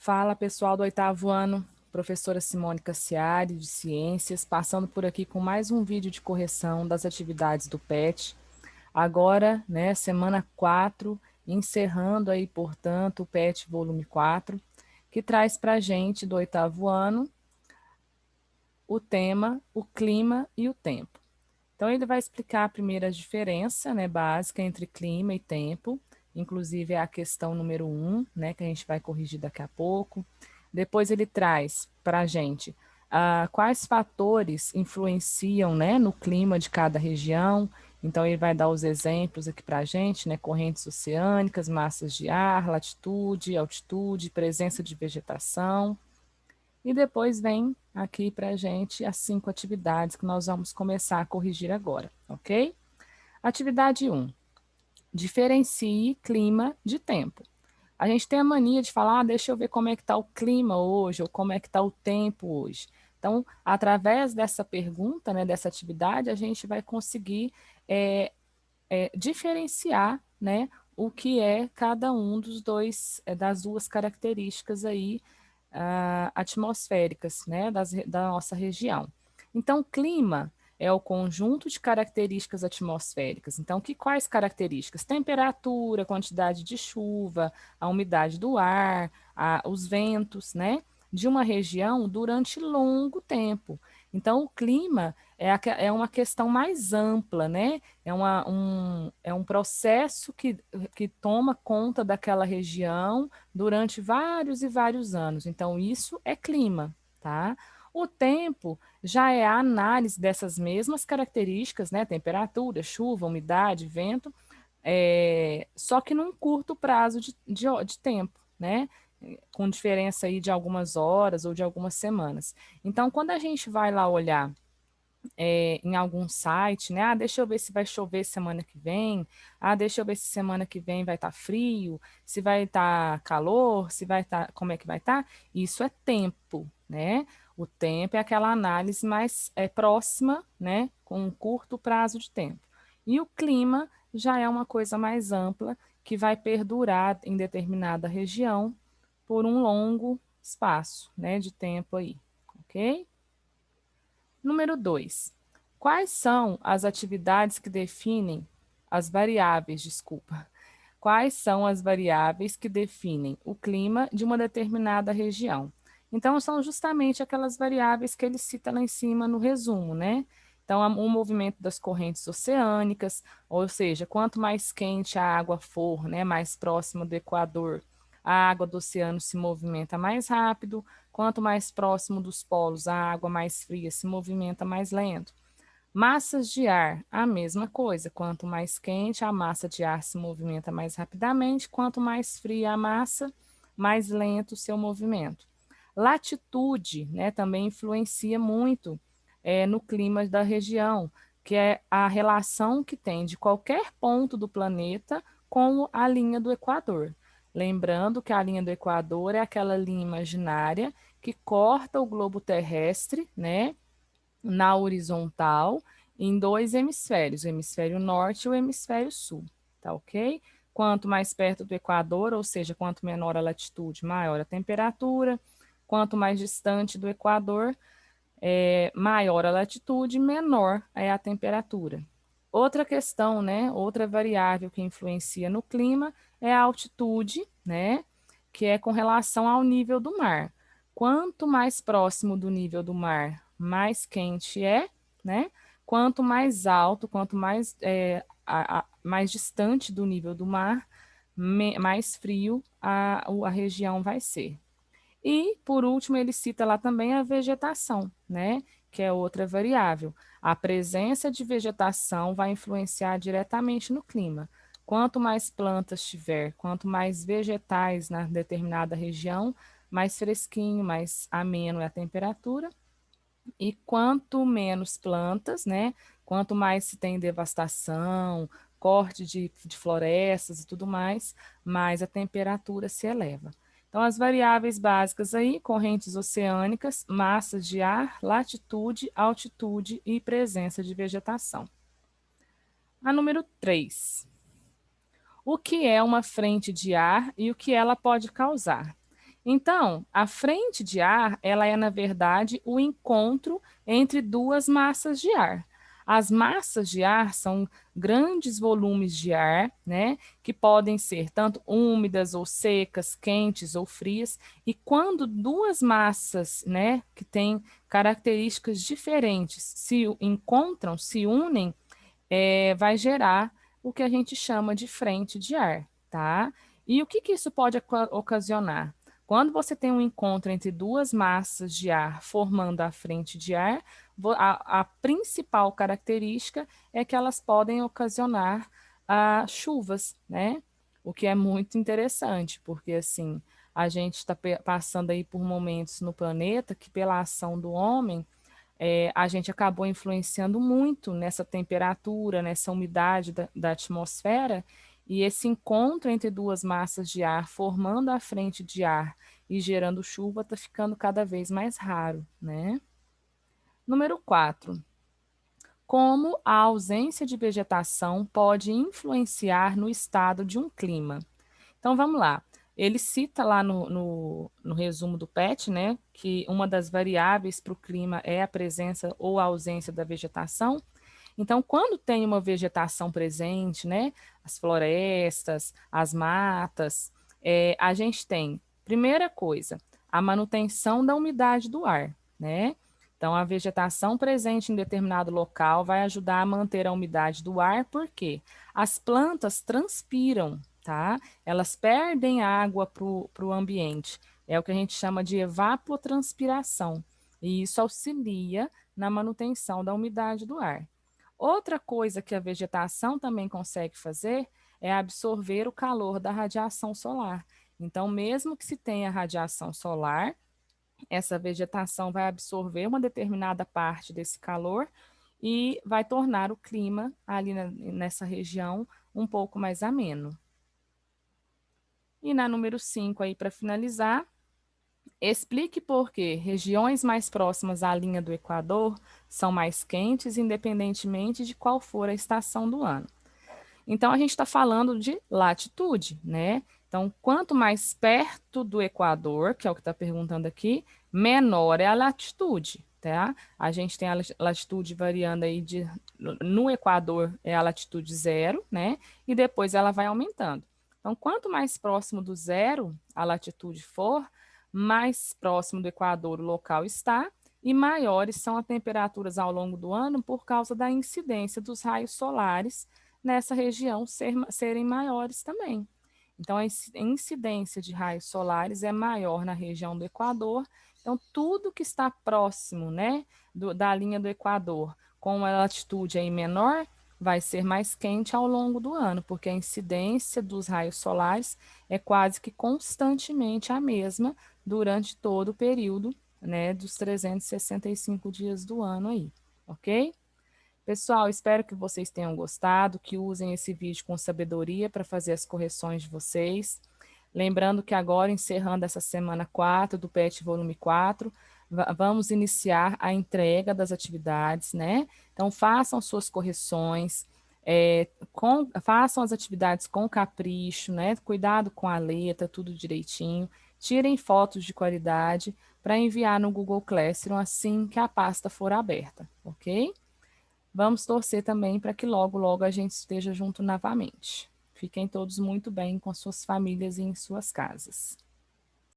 Fala, pessoal do oitavo ano, professora Simone Cassiari, de Ciências, passando por aqui com mais um vídeo de correção das atividades do PET. Agora, né, semana 4, encerrando aí, portanto, o PET volume 4, que traz para a gente do oitavo ano o tema, o clima e o tempo. Então, ele vai explicar a primeira diferença, né, básica entre clima e tempo, inclusive é a questão número 1, né, que a gente vai corrigir daqui a pouco. Depois ele traz para a gente quais fatores influenciam, né, no clima de cada região. Então, ele vai dar os exemplos aqui para a gente, né, correntes oceânicas, massas de ar, latitude, altitude, presença de vegetação. E depois vem aqui para a gente as 5 atividades que nós vamos começar a corrigir agora, ok? Atividade 1. Diferencie clima de tempo. A gente tem a mania de falar, deixa eu ver como é que está o clima hoje, ou como é que está o tempo hoje. Então, através dessa pergunta, né, dessa atividade, a gente vai conseguir diferenciar, né, o que é cada um dos dois, das duas características aí atmosféricas, né, da nossa região. Então, clima é o conjunto de características atmosféricas. Então, quais características? Temperatura, quantidade de chuva, a umidade do ar, os ventos, né? De uma região durante longo tempo. Então, o clima é uma questão mais ampla, né? É um processo que toma conta daquela região durante vários e vários anos. Então, isso é clima, tá? O tempo já é a análise dessas mesmas características, né? Temperatura, chuva, umidade, vento, só que num curto prazo de tempo, né? Com diferença aí de algumas horas ou de algumas semanas. Então, quando a gente vai lá olhar em algum site, né? Deixa eu ver se vai chover semana que vem. Deixa eu ver se semana que vem vai estar frio, se vai estar calor, se vai estar, como é que vai estar? Isso é tempo, né? O tempo é aquela análise mais próxima, né? Com um curto prazo de tempo. E o clima já é uma coisa mais ampla que vai perdurar em determinada região por um longo espaço, né, de tempo aí, ok? Número 2. Quais são as atividades que definem as variáveis, desculpa. Quais são as variáveis que definem o clima de uma determinada região? Então, são justamente aquelas variáveis que ele cita lá em cima no resumo, né? Então, o movimento das correntes oceânicas, ou seja, quanto mais quente a água for, né, mais próxima do Equador, a água do oceano se movimenta mais rápido, quanto mais próximo dos polos, a água mais fria se movimenta mais lento. Massas de ar, a mesma coisa. Quanto mais quente, a massa de ar se movimenta mais rapidamente. Quanto mais fria a massa, mais lento o seu movimento. Latitude, né, também influencia muito no clima da região, que é a relação que tem de qualquer ponto do planeta com a linha do Equador. Lembrando que a linha do Equador é aquela linha imaginária que corta o globo terrestre, né, na horizontal, em dois hemisférios, o hemisfério norte e o hemisfério sul, tá ok? Quanto mais perto do Equador, ou seja, quanto menor a latitude, maior a temperatura. Quanto mais distante do Equador, maior a latitude, menor é a temperatura. Outra questão, né, outra variável que influencia no clima é a altitude, né, que é com relação ao nível do mar. Quanto mais próximo do nível do mar, mais quente é, né? Quanto mais alto, quanto mais, mais distante do nível do mar, mais frio a região vai ser. E, por último, ele cita lá também a vegetação, né? Que é outra variável. A presença de vegetação vai influenciar diretamente no clima. Quanto mais plantas tiver, quanto mais vegetais na determinada região, mais fresquinho, mais ameno é a temperatura. E quanto menos plantas, né? Quanto mais se tem devastação, corte de florestas e tudo mais a temperatura se eleva. Então, as variáveis básicas aí, correntes oceânicas, massas de ar, latitude, altitude e presença de vegetação. A número 3. O que é uma frente de ar e o que ela pode causar? Então, a frente de ar, ela é, na verdade, o encontro entre duas massas de ar. As massas de ar são grandes volumes de ar, né, que podem ser tanto úmidas ou secas, quentes ou frias, e quando duas massas, né, que têm características diferentes se encontram, se unem, vai gerar o que a gente chama de frente de ar, tá? E o que, que isso pode ocasionar? Quando você tem um encontro entre duas massas de ar formando a frente de ar, a principal característica é que elas podem ocasionar chuvas, né? O que é muito interessante, porque assim, a gente está passando aí por momentos no planeta que, pela ação do homem, a gente acabou influenciando muito nessa temperatura, nessa umidade da atmosfera, e esse encontro entre duas massas de ar, formando a frente de ar e gerando chuva, está ficando cada vez mais raro, né? Número 4. Como a ausência de vegetação pode influenciar no estado de um clima? Então vamos lá. Ele cita lá no resumo do PET, né, que uma das variáveis para o clima é a presença ou a ausência da vegetação. Então, quando tem uma vegetação presente, né, as florestas, as matas, a gente tem, primeira coisa, a manutenção da umidade do ar, né? Então, a vegetação presente em determinado local vai ajudar a manter a umidade do ar, porque as plantas transpiram, tá? Elas perdem água para o ambiente. É o que a gente chama de evapotranspiração. E isso auxilia na manutenção da umidade do ar. Outra coisa que a vegetação também consegue fazer é absorver o calor da radiação solar. Então, mesmo que se tenha radiação solar, essa vegetação vai absorver uma determinada parte desse calor e vai tornar o clima ali nessa região um pouco mais ameno. E na número 5 aí para finalizar, explique por que regiões mais próximas à linha do Equador são mais quentes, independentemente de qual for a estação do ano. Então, a gente está falando de latitude, né? Então, quanto mais perto do Equador, que é o que está perguntando aqui, menor é a latitude, tá? A gente tem a latitude variando aí no Equador é a latitude zero, né? E depois ela vai aumentando. Então, quanto mais próximo do zero a latitude for, mais próximo do Equador o local está e maiores são as temperaturas ao longo do ano por causa da incidência dos raios solares nessa região serem maiores também. Então, a incidência de raios solares é maior na região do Equador. Então, tudo que está próximo, né, da linha do Equador, com uma latitude aí menor, vai ser mais quente ao longo do ano, porque a incidência dos raios solares é quase que constantemente a mesma durante todo o período, né, dos 365 dias do ano aí, ok? Pessoal, espero que vocês tenham gostado, que usem esse vídeo com sabedoria para fazer as correções de vocês. Lembrando que agora, encerrando essa semana 4 do PET volume 4, vamos iniciar a entrega das atividades, né? Então, façam suas correções, façam as atividades com capricho, né? Cuidado com a letra, tudo direitinho. Tirem fotos de qualidade para enviar no Google Classroom assim que a pasta for aberta, ok? Vamos torcer também para que logo, logo a gente esteja junto novamente. Fiquem todos muito bem com suas famílias e em suas casas.